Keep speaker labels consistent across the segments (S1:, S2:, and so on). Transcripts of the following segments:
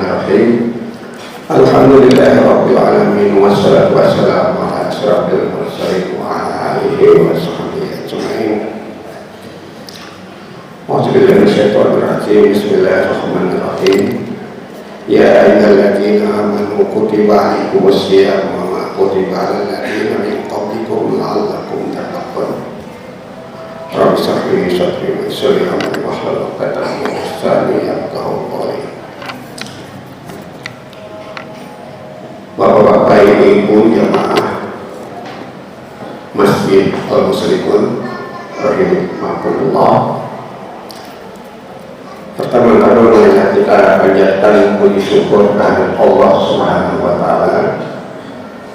S1: Bismillahirrahmanirrahim. Alhamdulillahirabbil alamin wassalatu wassalamu ala asyrafil mursalin wa ala alihi wa sahbihi ajmain. A'udzubillahi minasyaitonir rajim. Bismillahirrahmanirrahim. Ya ayyuhalladzina amanu kutiba alaikumus shiyam kama kutiba alal ladzina min qablikum la'allakum tattaqun. Rabbi shrah li sadri wa yassir li amri wahlul 'uqdatam min lisani yafqahu qawli. Bapak-bapak, ibu-ibu jamaah Masjid Al-Muslimun rahimahumullah. Pertama-tama marilah kita panjatkan puji syukur kehadirat Allah Subhanahu wa taala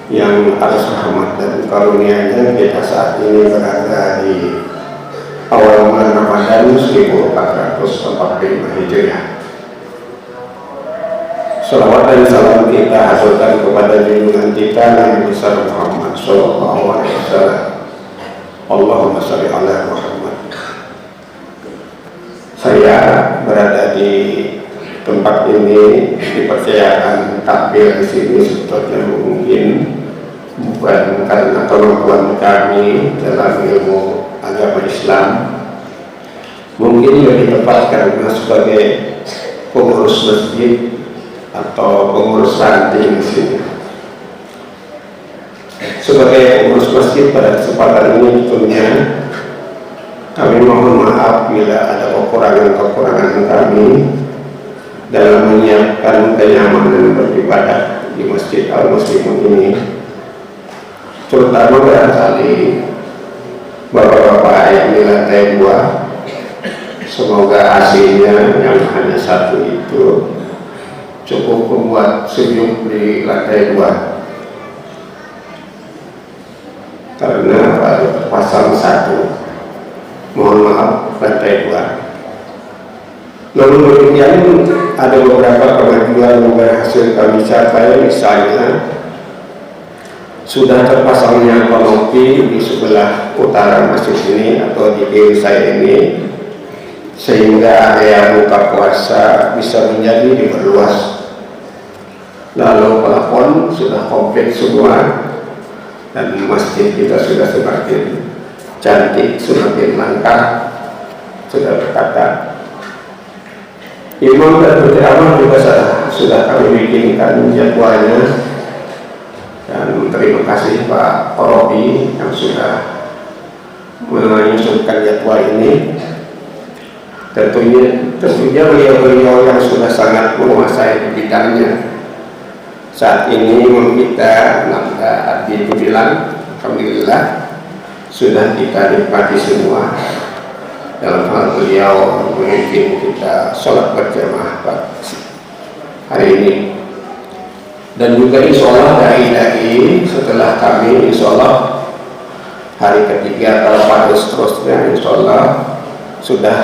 S1: yang atas rahmat dan karunia-Nya kita saat ini berada di awal bulan Ramadan 1445 Hijriah. Salawat dan salam kita haturkan kepada junjungan kita Nabi besar Muhammad sallallahu alaihi wasallam. Allahumma shalli ala Muhammad. Saya berada di tempat ini dipercayakan tampil di sini sebetulnya mungkin bukan karena kemampuan kami dalam ilmu agama Islam, mungkin lebih tepat karena sebagai pengurus masjid atau pengurus ranting di sini. Sebagai pengurus masjid pada kesempatan ini tentunya kami mohon maaf bila ada kekurangan-kekurangan kami dalam menyiapkan kenyamanan beribadah di Masjid Al-Muslimun ini. Terutama barangkali bapak-bapak yang di lantai 2, semoga hasilnya yang hanya satu itu cukup membuat sejuk di lantai 2 karena baru terpasang satu, mohon maaf lantai 2. Namun demikian ada beberapa kemajuan yang berhasil kami capai, misalnya sudah terpasangnya kanopi di sebelah utara masjid ini atau di kiri saya ini, sehingga area buka puasa bisa menjadi diperluas. Lalu plafon sudah komplit semua dan masjid kita sudah semakin cantik, semakin lengkap, sudah berkata. Imam dan penceramah juga sudah kami bikinkan jadwalnya, dan terima kasih Pak Robi yang sudah menyusunkan jadwal ini. Tentunya beliau-beliau yang sudah sangat menguasai bidangnya saat ini meminta Nanda Abdi bilang alhamdulillah sudah kita nikmati semua dalam hal beliau memimpin kita sholat berjamaah hari ini. Dan juga insya Allah dai-dai setelah kami insya Allah hari ketiga atau pada seterusnya insya Allah sudah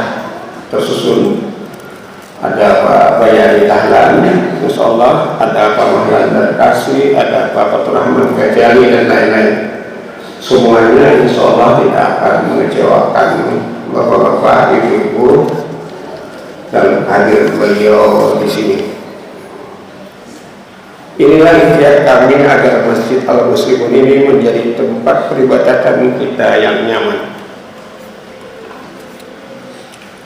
S1: tersusun. Ada Pak Bayani Tahlan insya Allah, ada Pak Mahlan Darkasi, ada Pak Fatur Rahman Gajali dan lain-lain. Semuanya insya Allah tidak akan mengecewakan bapak-bapak, ibu-ibu dan hadir beliau di sini. Inilah ikhtiar kami agar Masjid Al-Muslimun ini menjadi tempat peribadatan kita yang nyaman.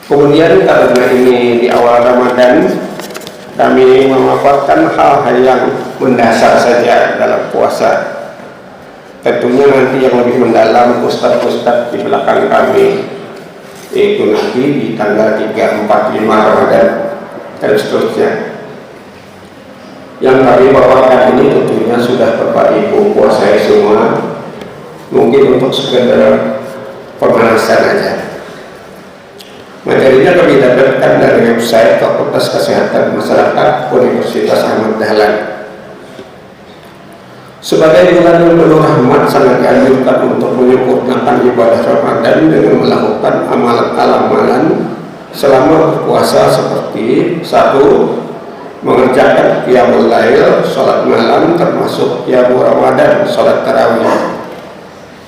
S1: Kemudian karena ini di awal Ramadan, kami memaparkan hal-hal yang mendasar saja dalam puasa. Tentunya nanti yang lebih mendalam ustadz-ustadz di belakang kami, yaitu nanti di tanggal 3, 4, 5 Ramadan dan seterusnya. Yang kami bawakan ini tentunya sudah Bapak Ibu kuasai semua, mungkin untuk sekedar pemanasan aja. Materinya kami dapatkan dari website Fakultas Kesehatan Masyarakat Universitas Ahmad Dahlan. Sebagai bulan yang penuh rahmat, sangat dianjurkan untuk menyempurnakan ibadah Ramadan dengan melakukan amalan-amalan selama berpuasa seperti 1. Mengerjakan qiyamul lail, sholat malam termasuk qiyamul Ramadan, sholat tarawih.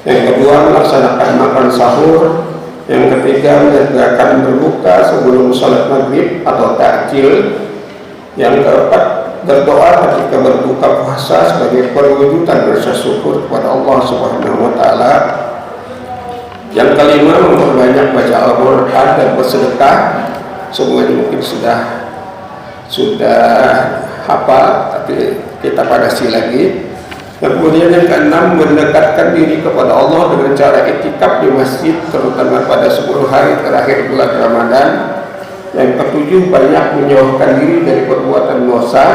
S1: Yang kedua, melaksanakan makan sahur. Yang ketiga, mengerjakan berbuka sebelum sholat maghrib atau takjil. Yang keempat, berdoa ketika berbuka puasa sebagai perwujudan rasa syukur kepada Allah Subhanahu wa taala. Yang kelima, memperbanyak baca Al-Qur'an dan bersedekah. Semuanya mungkin sudah hafal, tapi kita padasi lagi. Kemudian yang keenam, mendekatkan diri kepada Allah dengan cara iktikaf di masjid, terutama pada 10 hari terakhir bulan Ramadan. Yang ketujuh, banyak menjauhkan diri dari perbuatan dosa.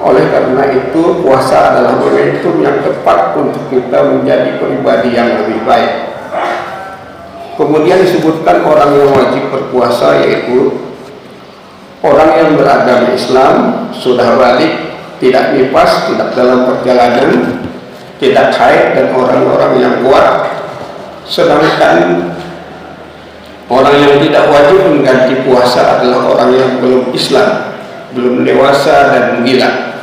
S1: Oleh karena itu, puasa adalah momentum yang tepat untuk kita menjadi pribadi yang lebih baik. Kemudian disebutkan orang yang wajib berpuasa, yaitu orang yang beragama Islam, sudah balik, tidak nifas, tidak dalam perjalanan, tidak haid, dan orang-orang yang kuat. Sedangkan orang yang tidak wajib mengganti puasa adalah orang yang belum Islam, belum dewasa dan gila.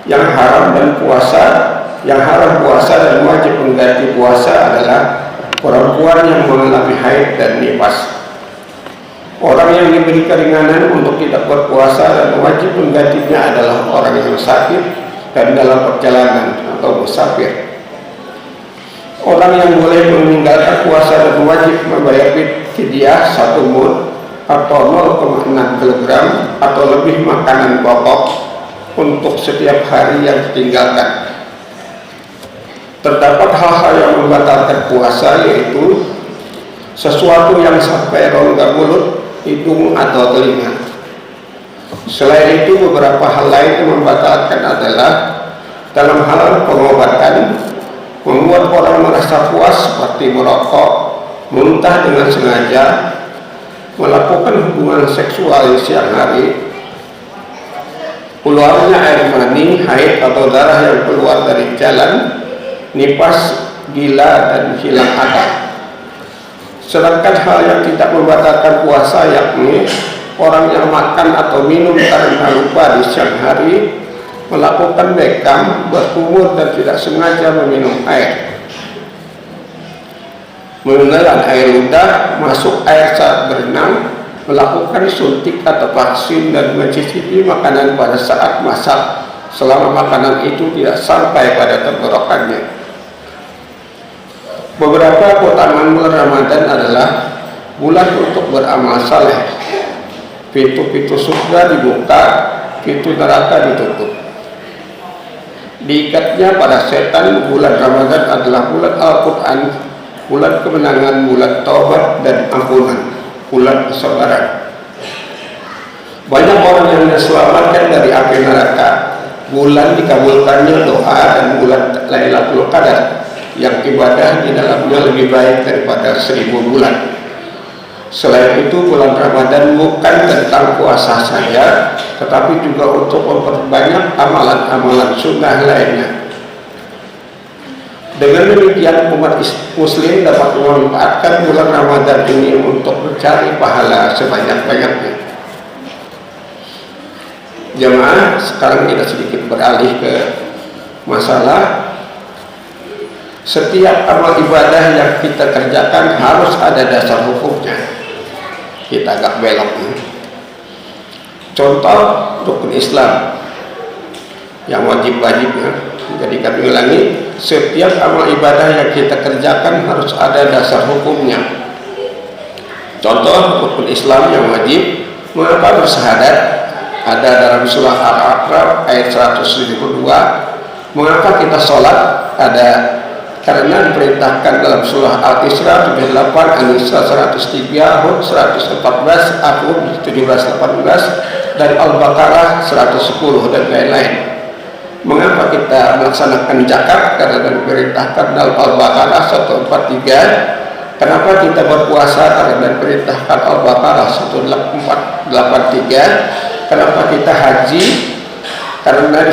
S1: Yang haram puasa dan wajib mengganti puasa adalah perempuan yang mengalami haid dan nifas. Orang yang diberi keringanan untuk tidak berpuasa dan wajib menggantinya adalah orang yang sakit dan dalam perjalanan atau musafir. Orang yang boleh meninggalkan puasa dan wajib membayar fidyah 1 mud atau 0,6 kg atau lebih makanan pokok untuk setiap hari yang ditinggalkan. Terdapat hal-hal yang membatalkan puasa, yaitu sesuatu yang sampai rongga mulut, hidung atau telinga. Selain itu, beberapa hal lain yang membatalkan adalah dalam hal pengobatan, membuat orang merasa puas seperti merokok, muntah dengan sengaja, melakukan hubungan seksual di siang hari, keluarnya air mani, haid atau darah yang keluar dari jalan, nifas, gila, dan hilang akal. Sedangkan hal yang tidak membatalkan puasa, yakni orang yang makan atau minum karena lupa di siang hari, melakukan bekam, berkumur, dan tidak sengaja meminum air, menelan air ludah, masuk air saat berenang, melakukan suntik atau vaksin, dan mencicipi makanan pada saat masak selama makanan itu tidak sampai pada tenggorokannya. Beberapa keutamaan bulan Ramadan adalah bulan untuk beramal saleh. Pintu-pintu surga dibuka, pintu neraka ditutup. Diikatnya pada setan, bulan Ramadan adalah bulan Al-Quran, bulan kemenangan, bulan taubat dan ampunan, bulan kesabaran. Banyak orang yang diselamatkan dari api neraka. Bulan dikabulkannya doa, dan bulan Lailatul Qadar yang ibadah di dalamnya lebih baik daripada 1000 bulan. Selain itu, bulan Ramadan bukan tentang puasa saja, tetapi juga untuk memperbanyak amalan-amalan sunnah lainnya. Dengan demikian, umat muslim dapat memanfaatkan bulan Ramadan ini untuk mencari pahala sebanyak-banyaknya. Jemaah, sekarang kita sedikit beralih ke masalah setiap amal ibadah yang kita kerjakan harus ada dasar hukumnya. Kita agak belok nih. Contoh rukun Islam yang wajib-wajibnya. Jadi kami ulangi, setiap amal ibadah yang kita kerjakan harus ada dasar hukumnya. Contoh rukun Islam yang wajib, mengapa bersyahadat? Ada dalam surah Al-A'raf ayat 172. Mengapa kita sholat? Ada karena diperintahkan dalam surah Al-Isra 78, An-Nisa 103, Hud 114, Al-Hud 17-18, dan Al-Baqarah 110, dan lain-lain. Mengapa kita melaksanakan zakat? Karena diperintahkan dalam Al-Baqarah 143. Kenapa kita berpuasa? Karena diperintahkan Al-Baqarah 1483. Kenapa kita haji? Karena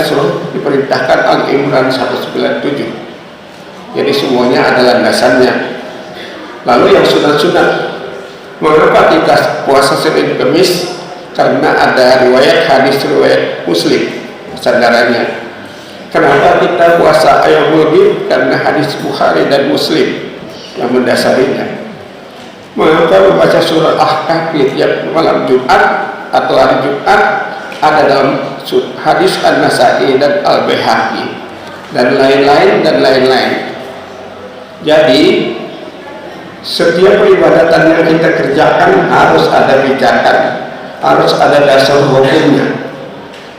S1: diperintahkan Al-Imran 197. Jadi semuanya adalah dasarnya. Lalu yang sunat-sunat, mengapa kita puasa Senin Kemis? Karena ada riwayat hadis riwayat Muslim sandarannya. Kenapa kita puasa Ayyamul Bid? Karena hadis Bukhari dan Muslim yang mendasarinya. Mengapa membaca surah Al-Kahfi tiap malam Jumat atau hari Jumat? ada dalam hadis An-Nasai dan Al-Baihaqi dan lain-lain. Jadi setiap peribadatan yang kita kerjakan harus ada pijakan, harus ada dasar hukumnya.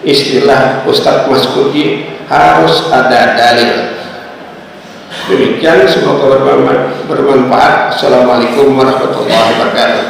S1: Istilah Ustadz Mas'udi, harus ada dalil. Demikian, semoga bermanfaat. Assalamualaikum warahmatullahi wabarakatuh.